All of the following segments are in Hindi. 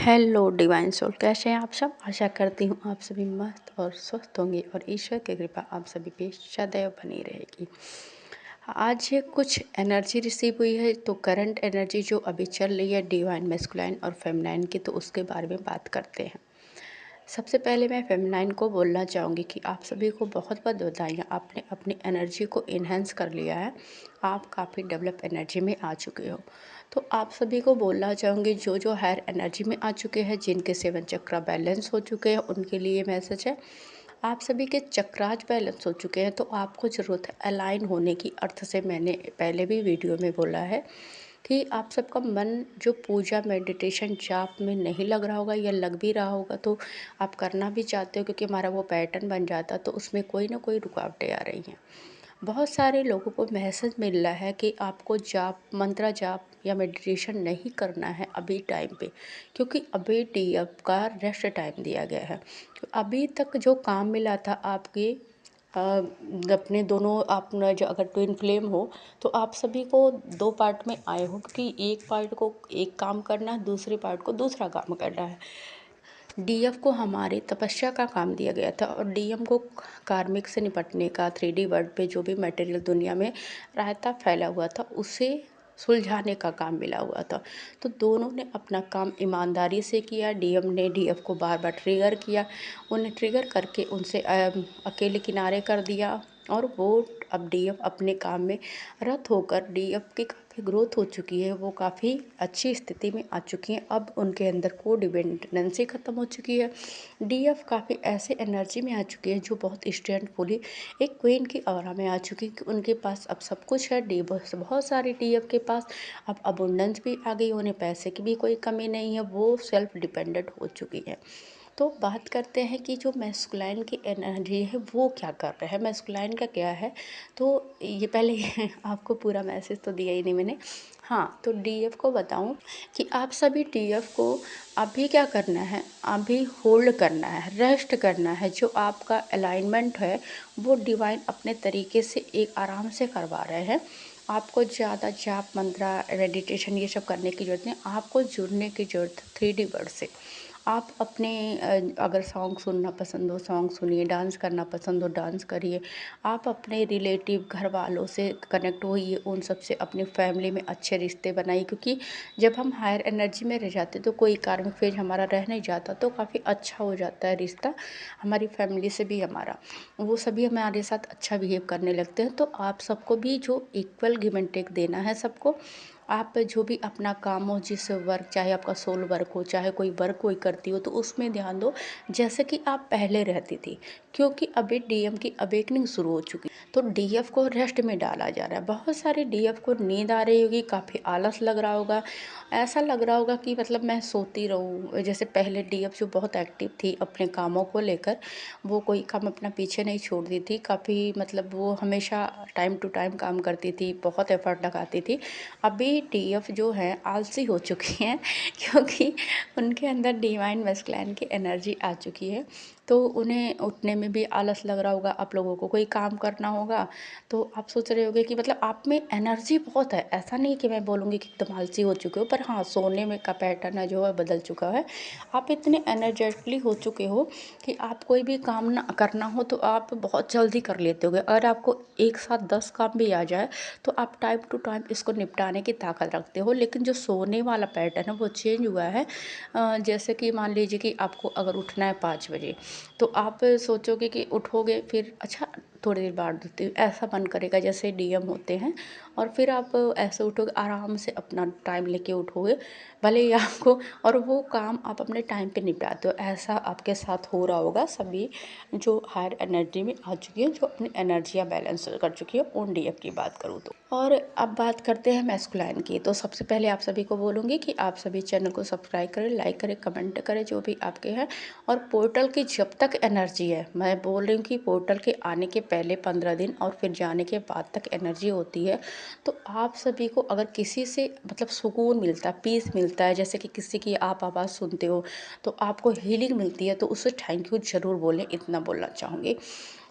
हेलो डिवाइन सोल, कैसे हैं आप सब। आशा करती हूँ आप सभी मस्त और स्वस्थ होंगे और ईश्वर की कृपा आप सभी पे सदैव बनी रहेगी। आज कुछ एनर्जी रिसीव हुई है, तो करंट एनर्जी जो अभी चल रही है डिवाइन मैस्कुलाइन और फेमिनाइन की, तो उसके बारे में बात करते हैं। सबसे पहले मैं फेमिनाइन को बोलना चाहूँगी कि आप सभी को बहुत बहुत बधाइयाँ, आपने अपनी एनर्जी को इन्हेंस कर लिया है। आप काफ़ी डेवलप एनर्जी में आ चुके हो। तो आप सभी को बोलना चाहूँगी जो जो हायर एनर्जी में आ चुके हैं, जिनके 7 चक्र बैलेंस हो चुके हैं, उनके लिए मैसेज है। आप सभी के चक्राज बैलेंस हो चुके हैं, तो आपको ज़रूरत है अलाइन होने की। अर्थ से मैंने पहले भी वीडियो में बोला है कि आप सबका मन जो पूजा मेडिटेशन जाप में नहीं लग रहा होगा, या लग भी रहा होगा तो आप करना भी चाहते हो, क्योंकि हमारा वो पैटर्न बन जाता, तो उसमें कोई ना कोई रुकावटें आ रही हैं। बहुत सारे लोगों को मैसेज मिल रहा है कि आपको जाप, मंत्रा जाप या मेडिटेशन नहीं करना है अभी टाइम पे, क्योंकि अभी डीएफ का रेस्ट टाइम दिया गया है। तो अभी तक जो काम मिला था आपके अपने दोनों, आप जो अगर ट्विन फ्लेम हो तो आप सभी को 2 पार्ट में आए हो, क्योंकि एक पार्ट को एक काम करना है, दूसरे पार्ट को दूसरा काम करना है। डीएफ को हमारे तपस्या का काम दिया गया था, और डीएम को कार्मिक से निपटने का, 3D वर्ल्ड पे जो भी मटेरियल दुनिया में रायता फैला हुआ था उसे सुलझाने का काम मिला हुआ था। तो दोनों ने अपना काम ईमानदारी से किया। डीएम ने डीएफ को बार बार ट्रिगर किया, उन्हें ट्रिगर करके उनसे अकेले किनारे कर दिया, और वो अब डीएफ अपने काम में रत होकर डीएफ की काफ़ी ग्रोथ हो चुकी है। वो काफ़ी अच्छी स्थिति में आ चुकी हैं। अब उनके अंदर को डिपेंडेंसी ख़त्म हो चुकी है। डीएफ काफ़ी ऐसे एनर्जी में आ चुकी है जो बहुत स्टैंडफुली एक क्वीन की ऑरा में आ चुकी है, कि उनके पास अब सब कुछ है। डी बहुत सारी डीएफ के पास अब अबुंडेंस भी आ गई, उन्हें पैसे की भी कोई कमी नहीं है, वो सेल्फ डिपेंडेंट हो चुकी है। तो बात करते हैं कि जो मैस्कुलाइन की एनर्जी है वो क्या कर रहा है, मैस्कुलाइन का क्या है। तो ये पहले आपको पूरा मैसेज तो दिया ही नहीं मैंने। हाँ, तो डीएफ को बताऊं कि आप सभी डीएफ को अभी क्या करना है, अभी होल्ड करना है, रेस्ट करना है। जो आपका अलाइनमेंट है वो डिवाइन अपने तरीके से एक आराम से करवा रहे हैं। आपको ज़्यादा जाप मंत्रा मेडिटेशन ये सब करने की ज़रूरत नहीं, आपको जुड़ने की ज़रूरत है 3D वर्ल्ड से। आप अपने अगर सॉन्ग सुनना पसंद हो सॉन्ग सुनिए, डांस करना पसंद हो डांस करिए। आप अपने रिलेटिव घर वालों से कनेक्ट होइए, उन सब से अपनी फैमिली में अच्छे रिश्ते बनाइए, क्योंकि जब हम हायर एनर्जी में रह जाते तो कोई कार्मिक फेज हमारा रह नहीं जाता, तो काफ़ी अच्छा हो जाता है रिश्ता। हमारी फैमिली से भी हमारा, वो सभी हमारे साथ अच्छा बिहेव करने लगते हैं। तो आप सबको भी जो इक्वल गिव एंड टेक देना है सबको। आप जो भी अपना काम हो, जिस वर्क, चाहे आपका सोल वर्क हो, चाहे कोई वर्क कोई करती हो, तो उसमें ध्यान दो जैसे कि आप पहले रहती थी, क्योंकि अभी डीएम की अवेकनिंग शुरू हो चुकी। तो डीएफ को रेस्ट में डाला जा रहा है। बहुत सारे डीएफ को नींद आ रही होगी, काफ़ी आलस लग रहा होगा, ऐसा लग रहा होगा कि मतलब मैं सोती रहूँ। जैसे पहले डीएफ जो बहुत एक्टिव थी अपने कामों को लेकर, वो कोई काम अपना पीछे नहीं छोड़ती थी, काफ़ी मतलब वो हमेशा टाइम टू टाइम काम करती थी, बहुत एफर्ट लगाती थी। अभी डीएफ जो है आलसी हो चुकी हैं क्योंकि उनके अंदर डिवाइन मैस्कुलाइन की एनर्जी आ चुकी है। तो उन्हें उठने में भी आलस लग रहा होगा। आप लोगों को कोई काम करना होगा तो आप सोच रहे होगे कि मतलब आप में एनर्जी बहुत है। ऐसा नहीं कि मैं बोलूँगी कि एकदम आलसी हो चुके हो, पर हाँ, सोने में का पैटर्न है जो है बदल चुका है। आप इतने एनर्जेटिकली हो चुके हो कि आप कोई भी काम ना करना हो तो आप बहुत जल्दी कर लेते होगे। अगर आपको एक साथ 10 काम भी आ जाए तो आप टाइम टू टाइम इसको निपटाने की ताकत रखते हो। लेकिन जो सोने वाला पैटर्न है वो चेंज हुआ है। जैसे कि मान लीजिए कि आपको अगर उठना है 5 बजे, तो आप सोचोगे कि उठोगे, फिर अच्छा थोड़ी देर बाद उठती हूँ, ऐसा मन करेगा जैसे डीएम होते हैं। और फिर आप ऐसे उठोगे, आराम से अपना टाइम लेके उठोगे, भले ही आपको, और वो काम आप अपने टाइम पे निपटाते हो। ऐसा आपके साथ हो रहा होगा सभी जो हायर एनर्जी में आ चुकी है, जो अपनी एनर्जियाँ बैलेंस कर चुकी है, उन डीएफ की बात करूँ तो। और अब बात करते हैं मैस्कुलाइन की। तो सबसे पहले आप सभी को बोलूँगी कि आप सभी चैनल को सब्सक्राइब करें, लाइक करें, कमेंट करें जो भी आपके हैं। और पोर्टल की जब तक एनर्जी है, मैं बोल रही हूँ कि पोर्टल के आने के पहले 15 दिन और फिर जाने के बाद तक एनर्जी होती है। तो आप सभी को अगर किसी से मतलब सुकून मिलता है, पीस मिलता है, जैसे कि किसी की आप आवाज़ सुनते हो तो आपको हीलिंग मिलती है, तो उसे थैंक यू ज़रूर बोलें, इतना बोलना चाहूँगी।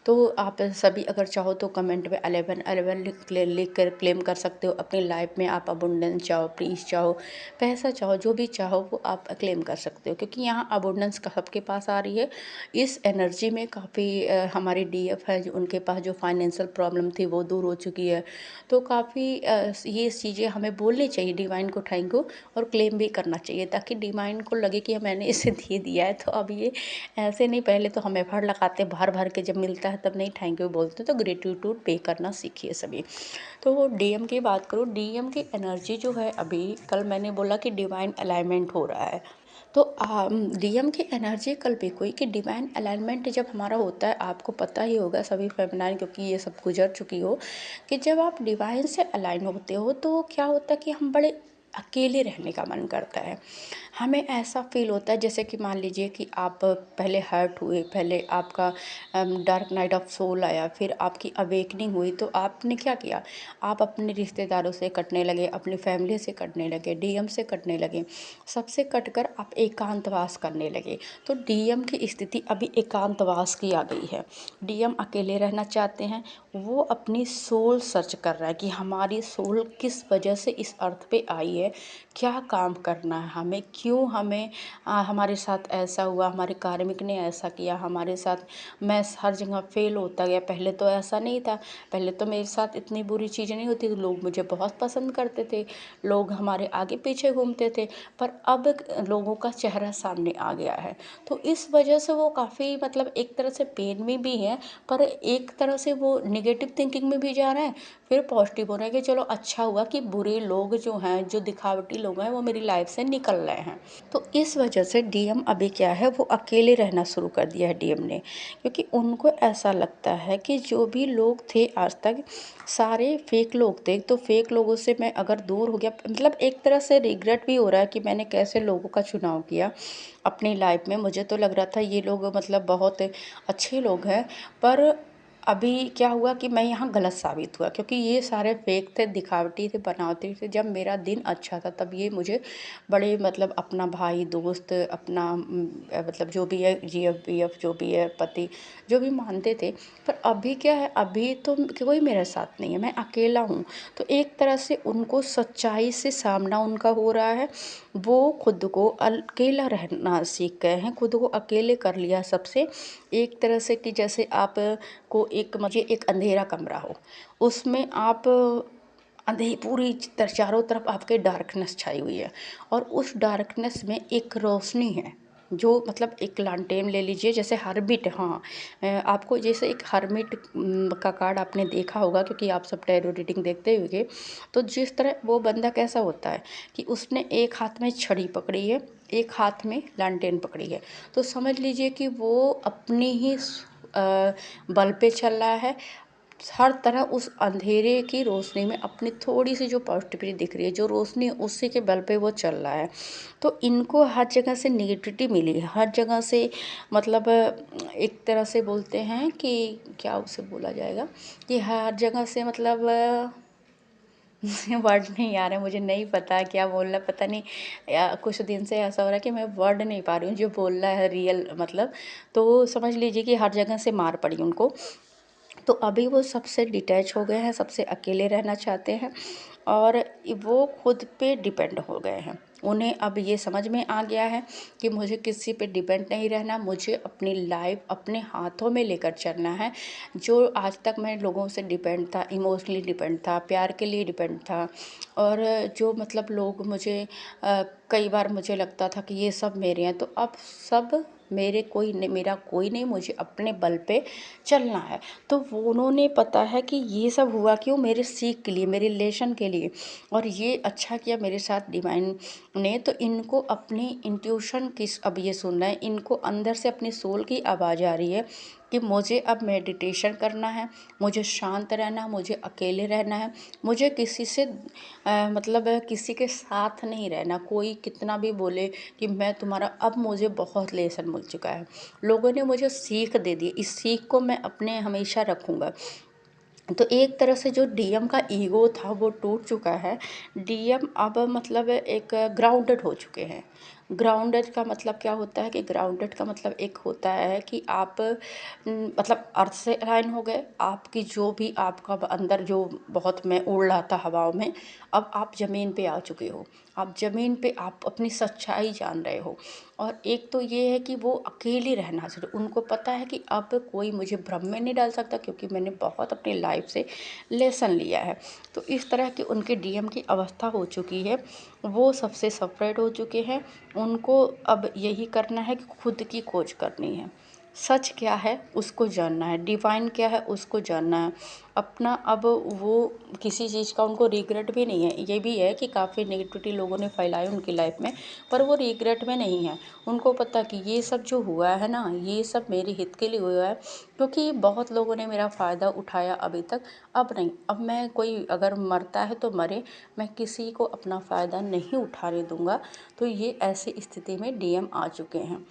तो आप सभी अगर चाहो तो कमेंट में 11 लिख कर क्लेम कर सकते हो। अपनी लाइफ में आप अबुंडेंस चाहो, पीस चाहो, पैसा चाहो, जो भी चाहो वो आप क्लेम कर सकते हो, क्योंकि यहाँ अबुंडेंस का सबके पास आ रही है। इस एनर्जी में काफ़ी हमारे डीएफ है जो उनके पास जो फाइनेंशियल प्रॉब्लम थी वो दूर हो चुकी है। तो काफ़ी ये चीज़ें हमें बोलनी चाहिए डिवाइन को थैंक यू, और क्लेम भी करना चाहिए, ताकि डिवाइन को लगे कि मैंने इसे दे दिया है। तो अब ये ऐसे नहीं, पहले तो हम एफर्ट लगाते भर भर के, जब मिलता है तब नहीं थैंक यू बोलते। तो ग्रेटिट्यूड पे करना सीखिए सभी। तो डीएम की बात करूँ, डीएम की एनर्जी जो है, अभी कल मैंने बोला कि डिवाइन अलाइनमेंट हो रहा है। तो डीएम की एनर्जी कल भी कोई कि डिवाइन अलाइनमेंट जब हमारा होता है, आपको पता ही होगा सभी फेमिनाइन, क्योंकि ये सब गुजर चुकी हो, कि जब आप डिवाइन से अलाइन होते हो तो क्या होता है कि हम बड़े अकेले रहने का मन करता है। हमें ऐसा फील होता है जैसे कि मान लीजिए कि आप पहले हर्ट हुए, पहले आपका डार्क नाइट ऑफ सोल आया, फिर आपकी अवेकनिंग हुई, तो आपने क्या किया, आप अपने रिश्तेदारों से कटने लगे, अपनी फैमिली से कटने लगे, डीएम से कटने लगे, सबसे कटकर आप एकांतवास करने लगे। तो डीएम की स्थिति अभी एकांतवास की आ गई है। डीएम अकेले रहना चाहते हैं। वो अपनी सोल सर्च कर रहा है कि हमारी सोल किस वजह से इस अर्थ पे आई है, क्या काम करना है हमें, क्यों हमें हमारे साथ ऐसा हुआ, हमारे कार्मिक ने ऐसा किया हमारे साथ, मैं हर जगह फेल होता गया। पहले तो ऐसा नहीं था, पहले तो मेरे साथ इतनी बुरी चीज़ें नहीं होती, लोग मुझे बहुत पसंद करते थे, लोग हमारे आगे पीछे घूमते थे, पर अब लोगों का चेहरा सामने आ गया है। तो इस वजह से वो काफ़ी मतलब एक तरह से पेन में भी है, पर एक तरह से वो निगेटिव थिंकिंग में भी जा रहा है, फिर पॉजिटिव हो रहा है कि चलो अच्छा हुआ कि बुरे लोग जो हैं, जो दिखावटी लोग हैं, वो मेरी लाइफ से निकल रहे हैं। तो इस वजह से डीएम अभी क्या है, वो अकेले रहना शुरू कर दिया है डीएम ने, क्योंकि उनको ऐसा लगता है कि जो भी लोग थे आज तक सारे फेक लोग थे। तो फेक लोगों से मैं अगर दूर हो गया, मतलब एक तरह से रिग्रेट भी हो रहा है कि मैंने कैसे लोगों का चुनाव किया अपनी लाइफ में। मुझे तो लग रहा था ये लोग मतलब बहुत अच्छे लोग हैं, पर अभी क्या हुआ कि मैं यहाँ गलत साबित हुआ, क्योंकि ये सारे फेक थे, दिखावटी थे, बनावटी थे। जब मेरा दिन अच्छा था तब ये मुझे बड़े मतलब अपना भाई दोस्त, अपना मतलब जो भी है जीएफ बीएफ जो भी है पति, जो भी मानते थे। पर अभी क्या है, अभी तो कोई मेरे साथ नहीं है, मैं अकेला हूँ। तो एक तरह से उनको सच्चाई से सामना उनका हो रहा है। वो खुद को अकेला रहना सीख गए हैं, खुद को अकेले कर लिया सबसे। एक तरह से कि जैसे आप को एक मुझे एक अंधेरा कमरा हो, उसमें आप पूरी चारों तरफ आपके डार्कनेस छाई हुई है, और उस डार्कनेस में एक रोशनी है, जो मतलब एक लालटेन ले लीजिए, जैसे हर्मिट। हाँ, आपको जैसे एक हर्मिट का कार्ड आपने देखा होगा, क्योंकि आप सब टैरो रीडिंग देखते होंगे। तो जिस तरह वो बंदा कैसा होता है कि उसने एक हाथ में छड़ी पकड़ी है, एक हाथ में लालटेन पकड़ी है, तो समझ लीजिए कि वो अपनी ही बल पे चल रहा है। हर तरह उस अंधेरे की रोशनी में अपनी थोड़ी सी जो पॉजिटिविटी दिख रही है, जो रोशनी उसी के बल पे वो चल रहा है। तो इनको हर जगह से निगेटिविटी मिली है, हर जगह से मतलब एक तरह से बोलते हैं कि क्या उसे बोला जाएगा कि हर जगह से मतलब वर्ड नहीं आ रहे, मुझे नहीं पता क्या बोलना, पता नहीं कुछ दिन से ऐसा हो रहा है कि मैं वर्ड नहीं पा रही हूँ जो बोलना है रियल मतलब। तो समझ लीजिए कि हर जगह से मार पड़ी उनको। तो अभी वो सबसे डिटैच हो गए हैं, सबसे अकेले रहना चाहते हैं, और वो खुद पे डिपेंड हो गए हैं। उन्हें अब ये समझ में आ गया है कि मुझे किसी पे डिपेंड नहीं रहना, मुझे अपनी लाइफ अपने हाथों में लेकर चलना है। जो आज तक मैं लोगों से डिपेंड था, इमोशनली डिपेंड था, प्यार के लिए डिपेंड था, और जो मतलब लोग मुझे कई बार मुझे लगता था कि ये सब मेरे हैं, तो अब सब मेरे कोई नहीं, मेरा कोई नहीं, मुझे अपने बल पे चलना है। तो वो उन्होंने पता है कि ये सब हुआ क्यों, मेरे सीख के लिए, मेरे रिलेशन के लिए, और ये अच्छा किया मेरे साथ डिवाइन ने। तो इनको अपनी इंट्यूशन की अब ये सुनना है, इनको अंदर से अपनी सोल की आवाज़ आ रही है कि मुझे अब मेडिटेशन करना है, मुझे शांत रहना है, मुझे अकेले रहना है, मुझे किसी से मतलब किसी के साथ नहीं रहना। कोई कितना भी बोले कि मैं तुम्हारा, अब मुझे बहुत लेसन मिल चुका है, लोगों ने मुझे सीख दे दी, इस सीख को मैं अपने हमेशा रखूँगा। तो एक तरह से जो डीएम का ईगो था वो टूट चुका है। डीएम अब मतलब एक ग्राउंडेड हो चुके हैं। ग्राउंडेड का मतलब क्या होता है कि ग्राउंडेड का मतलब एक होता है कि आप मतलब अर्थ से अलाइन हो गए, आपकी जो भी आपका अंदर जो बहुत में उड़ रहा था हवाओं में, अब आप ज़मीन पे आ चुके हो। आप ज़मीन पे आप अपनी सच्चाई जान रहे हो। और एक तो ये है कि वो अकेले रहना चाहिए, उनको पता है कि अब कोई मुझे भ्रम में नहीं डाल सकता, क्योंकि मैंने बहुत अपनी लाइफ से लेसन लिया है। तो इस तरह की उनके डीएम की अवस्था हो चुकी है, वो सबसे सेपरेट हो चुके हैं। उनको अब यही करना है कि खुद की खोज करनी है, सच क्या है उसको जानना है, डिवाइन क्या है उसको जानना है अपना। अब वो किसी चीज़ का उनको रिग्रेट भी नहीं है। ये भी है कि काफ़ी नेगेटिविटी लोगों ने फैलाई उनकी लाइफ में, पर वो रिग्रेट में नहीं है। उनको पता कि ये सब जो हुआ है ना, ये सब मेरे हित के लिए हुआ है, क्योंकि बहुत लोगों ने मेरा फ़ायदा उठाया अभी तक। अब नहीं, अब मैं कोई अगर मरता है तो मरे, मैं किसी को अपना फ़ायदा नहीं उठाने दूंगा। तो ये ऐसी स्थिति में डीएम आ चुके हैं।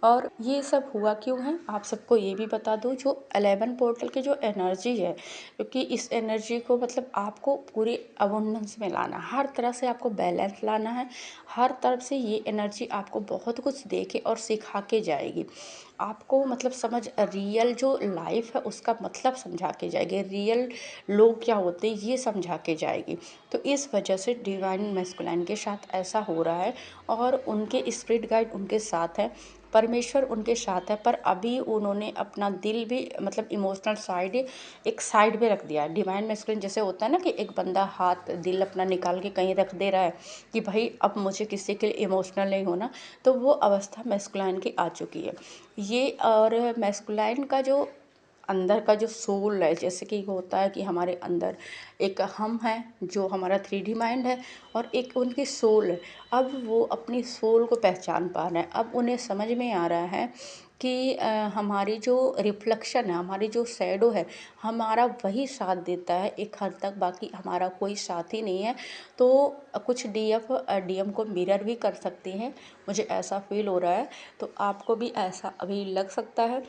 और ये सब हुआ क्यों है, आप सबको ये भी बता दूं, जो 11 पोर्टल की जो एनर्जी है, क्योंकि इस एनर्जी को मतलब आपको पूरी अबुंडेंस में लाना, हर तरह से आपको बैलेंस लाना है। हर तरफ से ये एनर्जी आपको बहुत कुछ दे के और सिखा के जाएगी। आपको मतलब समझ रियल जो लाइफ है उसका मतलब समझा के जाएगी, रियल लोग क्या होते हैं ये समझा के जाएगी। तो इस वजह से डिवाइन मैस्कुलाइन के साथ ऐसा हो रहा है। और उनके स्पिरिट गाइड उनके साथ है, परमेश्वर उनके साथ है, पर अभी उन्होंने अपना दिल भी मतलब इमोशनल साइड एक साइड में रख दिया है। डिवाइन मैस्कुलिन जैसे होता है ना कि एक बंदा हाथ दिल अपना निकाल के कहीं रख दे रहा है कि भाई अब मुझे किसी के लिए इमोशनल नहीं होना, तो वो अवस्था मैस्कुलाइन की आ चुकी है ये। और मैस्कुलाइन का जो अंदर का जो सोल है, जैसे कि होता है कि हमारे अंदर एक हम है जो हमारा 3D माइंड है, और एक उनकी सोल है। अब वो अपनी सोल को पहचान पा रहे हैं, अब उन्हें समझ में आ रहा है कि हमारी जो रिफ्लेक्शन है, हमारी जो शैडो है, हमारा वही साथ देता है एक हद तक, बाकी हमारा कोई साथ ही नहीं है। तो कुछ डीएम को मिरर भी कर सकती हैं, मुझे ऐसा फील हो रहा है। तो आपको भी ऐसा अभी लग सकता है।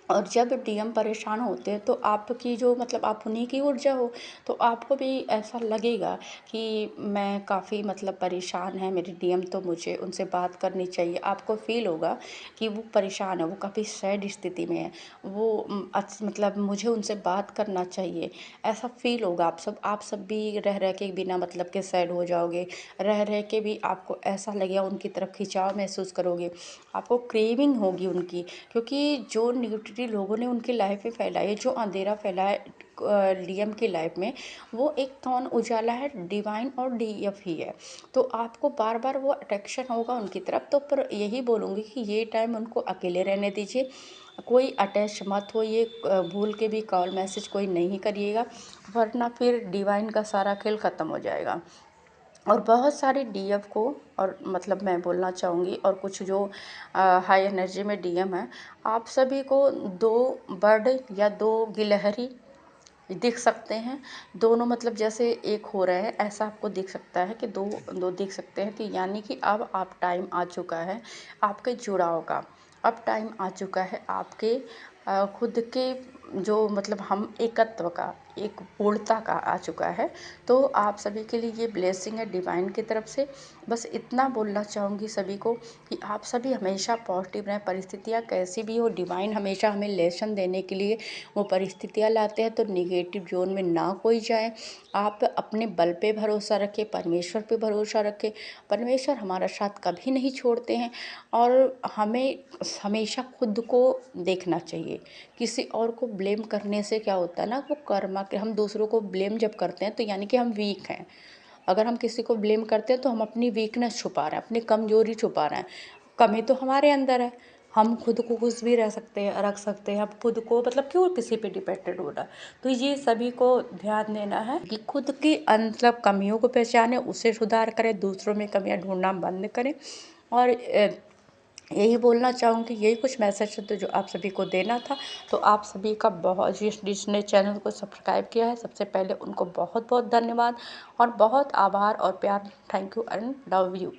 और जब डीएम परेशान होते हैं तो आपकी जो मतलब आप उन्हीं की ऊर्जा हो, तो आपको भी ऐसा लगेगा कि मैं काफ़ी मतलब परेशान है मेरे डीएम, तो मुझे उनसे बात करनी चाहिए। आपको फील होगा कि वो परेशान है, वो काफ़ी सैड स्थिति में है, वो मतलब मुझे उनसे बात करना चाहिए, ऐसा फील होगा। आप सब भी रह रह के बिना मतलब के सैड हो जाओगे, रह रह के भी आपको ऐसा लगेगा, उनकी तरफ खिंचाव महसूस करोगे, आपको क्रेविंग होगी उनकी। क्योंकि जो निगेटिविटी लोगों ने उनकी लाइफ में फैलाई है, जो अंधेरा फैला है डीएम की लाइफ में, वो एक कौन उजाला है, डिवाइन और डीएफ ही है। तो आपको बार बार वो अट्रैक्शन होगा उनकी तरफ। तो पर यही बोलूँगी कि ये टाइम उनको अकेले रहने दीजिए, कोई अटैच मत होइए, भूल के भी कॉल मैसेज कोई नहीं करिएगा, वरना फिर डिवाइन का सारा खेल ख़त्म हो जाएगा। और बहुत सारे डीएफ को, और मतलब मैं बोलना चाहूँगी, और कुछ जो हाई एनर्जी में डीएम है, आप सभी को दो बर्ड या दो गिलहरी दिख सकते हैं। दोनों मतलब जैसे एक हो रहे हैं, ऐसा आपको दिख सकता है कि दो दो दिख सकते हैं, कि यानी कि अब आप टाइम आ चुका है आपके जुड़ाव का। अब टाइम आ चुका है आपके खुद के जो मतलब हम एकत्व का, एक पूर्णता का आ चुका है। तो आप सभी के लिए ये ब्लेसिंग है डिवाइन की तरफ से। बस इतना बोलना चाहूँगी सभी को कि आप सभी हमेशा पॉजिटिव रहें, परिस्थितियाँ कैसी भी हो, डिवाइन हमेशा हमें लेसन देने के लिए वो परिस्थितियाँ लाते हैं। तो निगेटिव जोन में ना कोई जाए, आप अपने बल पे भरोसा रखें, परमेश्वर पे भरोसा रखें। परमेश्वर हमारा साथ कभी नहीं छोड़ते हैं। और हमें हमेशा खुद को देखना चाहिए, किसी और को ब्लेम करने से क्या होता है ना, वो कर्मा के, हम दूसरों को ब्लेम जब करते हैं तो यानी कि हम वीक हैं। अगर हम किसी को ब्लेम करते हैं तो हम अपनी वीकनेस छुपा रहे हैं, अपनी कमजोरी छुपा रहे हैं। कमी तो हमारे अंदर है, हम खुद को खुश भी रह सकते हैं, रख सकते हैं। अब खुद को मतलब क्यों किसी पे डिपेंडेंट होना। तो ये सभी को ध्यान देना है कि खुद की मतलब कमियों को पहचाने, उसे सुधार करें, दूसरों में कमियां ढूंढना बंद करें। और यही बोलना चाहूँगी, यही कुछ मैसेज तो जो आप सभी को देना था। तो आप सभी का बहुत, जिसने चैनल को सब्सक्राइब किया है, सबसे पहले उनको बहुत बहुत धन्यवाद और बहुत आभार और प्यार। Thank you and love you.